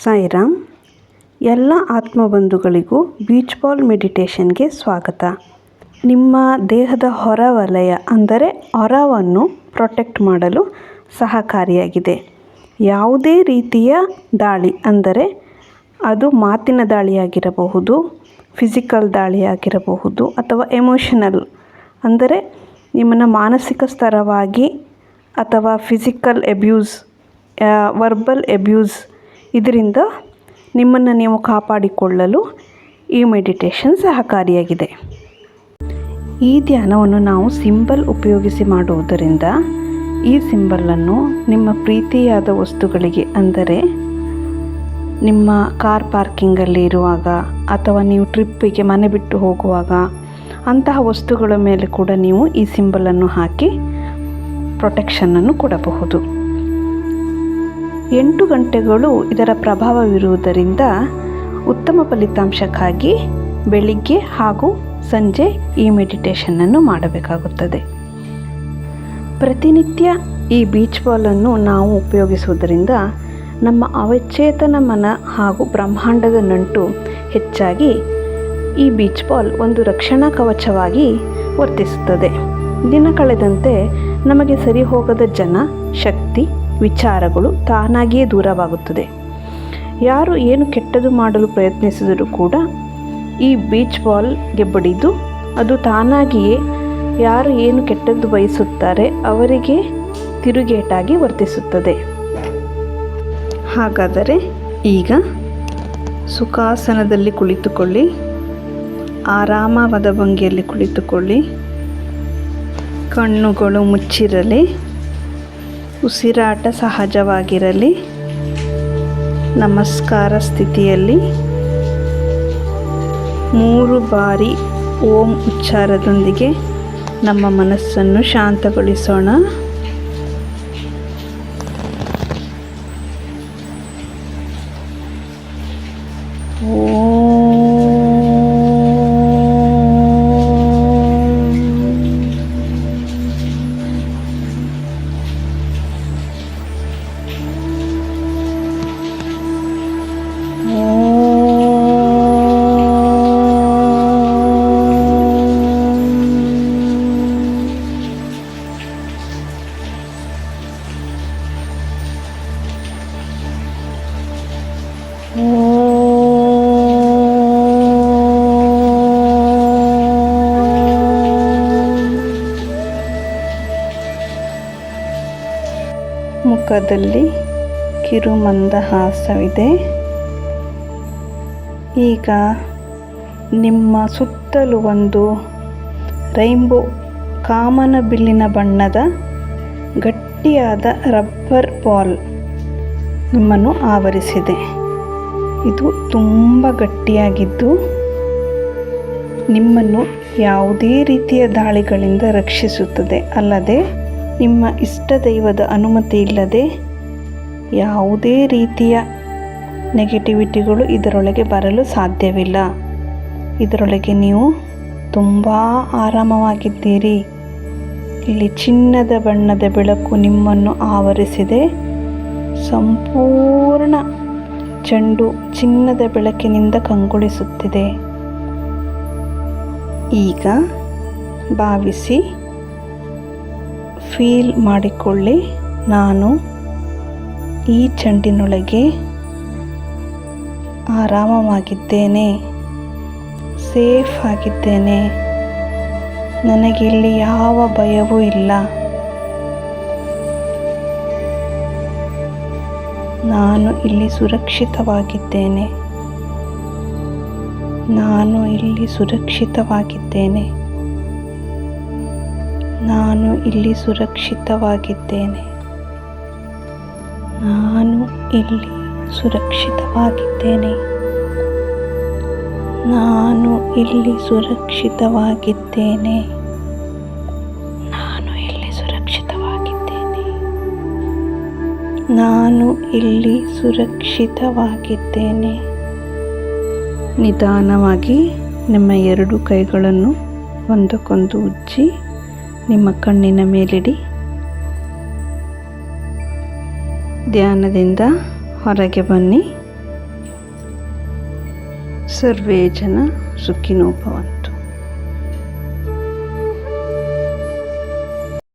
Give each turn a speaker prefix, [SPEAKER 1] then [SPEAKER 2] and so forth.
[SPEAKER 1] ಸಾಯಿರಾಮ್. ಎಲ್ಲ ಆತ್ಮಬಂಧುಗಳಿಗೂ beach ball ಮೆಡಿಟೇಷನ್ಗೆ ಸ್ವಾಗತ. ನಿಮ್ಮ ದೇಹದ ಹೊರವಲಯ ಅಂದರೆ ಹೊರವನ್ನು ಪ್ರೊಟೆಕ್ಟ್ ಮಾಡಲು ಸಹಕಾರಿಯಾಗಿದೆ. ಯಾವುದೇ ರೀತಿಯ ದಾಳಿ ಅಂದರೆ ಅದು ಮಾತಿನ ದಾಳಿಯಾಗಿರಬಹುದು, ಫಿಸಿಕಲ್ ದಾಳಿಯಾಗಿರಬಹುದು ಅಥವಾ ಎಮೋಷನಲ್ ಅಂದರೆ ನಿಮ್ಮನ್ನು ಮಾನಸಿಕ ಸ್ತರವಾಗಿ ಅಥವಾ ಫಿಸಿಕಲ್ ಎಬ್ಯೂಸ್, ವರ್ಬಲ್ ಎಬ್ಯೂಸ್, ಇದರಿಂದ ನಿಮ್ಮನ್ನು ನೀವು ಕಾಪಾಡಿಕೊಳ್ಳಲು ಈ ಮೆಡಿಟೇಷನ್ ಸಹಕಾರಿಯಾಗಿದೆ. ಈ ಧ್ಯಾನವನ್ನು ನಾವು ಸಿಂಬಲ್ ಉಪಯೋಗಿಸಿ ಮಾಡುವುದರಿಂದ ಈ ಸಿಂಬಲನ್ನು ನಿಮ್ಮ ಪ್ರೀತಿಯಾದ ವಸ್ತುಗಳಿಗೆ ಅಂದರೆ ನಿಮ್ಮ ಕಾರ್ ಪಾರ್ಕಿಂಗಲ್ಲಿ ಇರುವಾಗ ಅಥವಾ ನೀವು ಟ್ರಿಪ್ಪಿಗೆ ಮನೆ ಬಿಟ್ಟು ಹೋಗುವಾಗ ಅಂತಹ ವಸ್ತುಗಳ ಮೇಲೆ ಕೂಡ ನೀವು ಈ ಸಿಂಬಲನ್ನು ಹಾಕಿ ಪ್ರೊಟೆಕ್ಷನನ್ನು ಕೊಡಬಹುದು. 8 ಗಂಟೆಗಳು ಇದರ ಪ್ರಭಾವವಿರುವುದರಿಂದ ಉತ್ತಮ ಫಲಿತಾಂಶಕ್ಕಾಗಿ ಬೆಳಿಗ್ಗೆ ಹಾಗೂ ಸಂಜೆ ಈ ಮೆಡಿಟೇಷನನ್ನು ಮಾಡಬೇಕಾಗುತ್ತದೆ. ಪ್ರತಿನಿತ್ಯ ಈ ಬೀಚ್ ಬಾಲನ್ನು ನಾವು ಉಪಯೋಗಿಸುವುದರಿಂದ ನಮ್ಮ ಅವಚೇತನ ಮನ ಹಾಗೂ ಬ್ರಹ್ಮಾಂಡದ ನಂಟು ಹೆಚ್ಚಾಗಿ ಈ ಬೀಚ್ ಬಾಲ್ ಒಂದು ರಕ್ಷಣಾ ಕವಚವಾಗಿ ವರ್ತಿಸುತ್ತದೆ. ದಿನ ಕಳೆದಂತೆ ನಮಗೆ ಸರಿ ಹೋಗದ ಜನ, ಶಕ್ತಿ, ವಿಚಾರಗಳು ತಾನಾಗಿಯೇ ದೂರವಾಗುತ್ತದೆ. ಯಾರು ಏನು ಕೆಟ್ಟದು ಮಾಡಲು ಪ್ರಯತ್ನಿಸಿದರೂ ಕೂಡ ಈ ಬೀಚ್ ಬಾಲ್ಗೆ ಬಡಿದು ಅದು ತಾನಾಗಿಯೇ ಯಾರು ಏನು ಕೆಟ್ಟದ್ದು ಬಯಸುತ್ತಾರೆ ಅವರಿಗೆ ತಿರುಗೇಟಾಗಿ ವರ್ತಿಸುತ್ತದೆ. ಹಾಗಾದರೆ ಈಗ ಸುಖಾಸನದಲ್ಲಿ ಕುಳಿತುಕೊಳ್ಳಿ, ಆರಾಮವಾದ ಭಂಗಿಯಲ್ಲಿ ಕುಳಿತುಕೊಳ್ಳಿ, ಕಣ್ಣುಗಳು ಮುಚ್ಚಿರಲಿ, ಉಸಿರಾಟ ಸಹಜವಾಗಿರಲಿ. ನಮಸ್ಕಾರ ಸ್ಥಿತಿಯಲ್ಲಿ 3 ಬಾರಿ ಓಂ ಉಚ್ಚಾರದೊಂದಿಗೆ ನಮ್ಮ ಮನಸ್ಸನ್ನು ಶಾಂತಗೊಳಿಸೋಣ. ಮುಖದಲ್ಲಿ ಕಿರುಮಂದಹಾಸವಿದೆ. ಈಗ ನಿಮ್ಮ ಸುತ್ತಲೂ ಒಂದು ರೈನ್ಬೋ ಕಾಮನ ಬಿಲ್ಲಿನ ಬಣ್ಣದ ಗಟ್ಟಿಯಾದ ರಬ್ಬರ್ ಬಾಲ್ ನಿಮ್ಮನ್ನು ಆವರಿಸಿದೆ. ಇದು ತುಂಬ ಗಟ್ಟಿಯಾಗಿದ್ದು ನಿಮ್ಮನ್ನು ಯಾವುದೇ ರೀತಿಯ ದಾಳಿಗಳಿಂದ ರಕ್ಷಿಸುತ್ತದೆ. ಅಲ್ಲದೆ ನಿಮ್ಮ ಇಷ್ಟ ದೈವದ ಅನುಮತಿ ಇಲ್ಲದೆ ಯಾವುದೇ ರೀತಿಯ ನೆಗೆಟಿವಿಟಿಗಳು ಇದರೊಳಗೆ ಬರಲು ಸಾಧ್ಯವಿಲ್ಲ. ಇದರೊಳಗೆ ನೀವು ತುಂಬ ಆರಾಮವಾಗಿದ್ದೀರಿ. ಇಲ್ಲಿ ಚಿನ್ನದ ಬಣ್ಣದ ಬೆಳಕು ನಿಮ್ಮನ್ನು ಆವರಿಸಿದೆ. ಸಂಪೂರ್ಣ ಚೆಂಡು ಚಿನ್ನದ ಬೆಳಕಿನಿಂದ ಕಂಗೊಳಿಸುತ್ತಿದೆ. ಈಗ ಭಾವಿಸಿ, ಫೀಲ್ ಮಾಡಿಕೊಳ್ಳಿ, ನಾನು ಈ ಚೆಂಡಿನೊಳಗೆ ಆರಾಮವಾಗಿದ್ದೇನೆ, ಸೇಫ್ ಆಗಿದ್ದೇನೆ, ನನಗಿಲ್ಲಿ ಯಾವ ಭಯವೂ ಇಲ್ಲ, ನಾನು ಇಲ್ಲಿ ಸುರಕ್ಷಿತವಾಗಿದ್ದೇನೆ, ನಾನು ಇಲ್ಲಿ ಸುರಕ್ಷಿತವಾಗಿದ್ದೇನೆ, ನಾನು ಇಲ್ಲಿ ಸುರಕ್ಷಿತವಾಗಿದ್ದೇನೆ, ನಾನು ಇಲ್ಲಿ ಸುರಕ್ಷಿತವಾಗಿದ್ದೇನೆ, ನಾನು ಇಲ್ಲಿ ಸುರಕ್ಷಿತವಾಗಿದ್ದೇನೆ, ನಾನು ಇಲ್ಲಿ ಸುರಕ್ಷಿತವಾಗಿದ್ದೇನೆ, ನಾನು ಇಲ್ಲಿ ಸುರಕ್ಷಿತವಾಗಿದ್ದೇನೆ. ನಿಧಾನವಾಗಿ ನಿಮ್ಮ 2 ಕೈಗಳನ್ನು ಒಂದಕ್ಕೊಂದು ಉಜ್ಜಿ ನಿಮ್ಮ ಕಣ್ಣಿನ ಮೇಲಿಡಿ. ಧ್ಯಾನದಿಂದ ಹೊರಗೆ ಬನ್ನಿ. ಸರ್ವೇ ಜನ ಸುಖಿನೋ ಭವಂತು.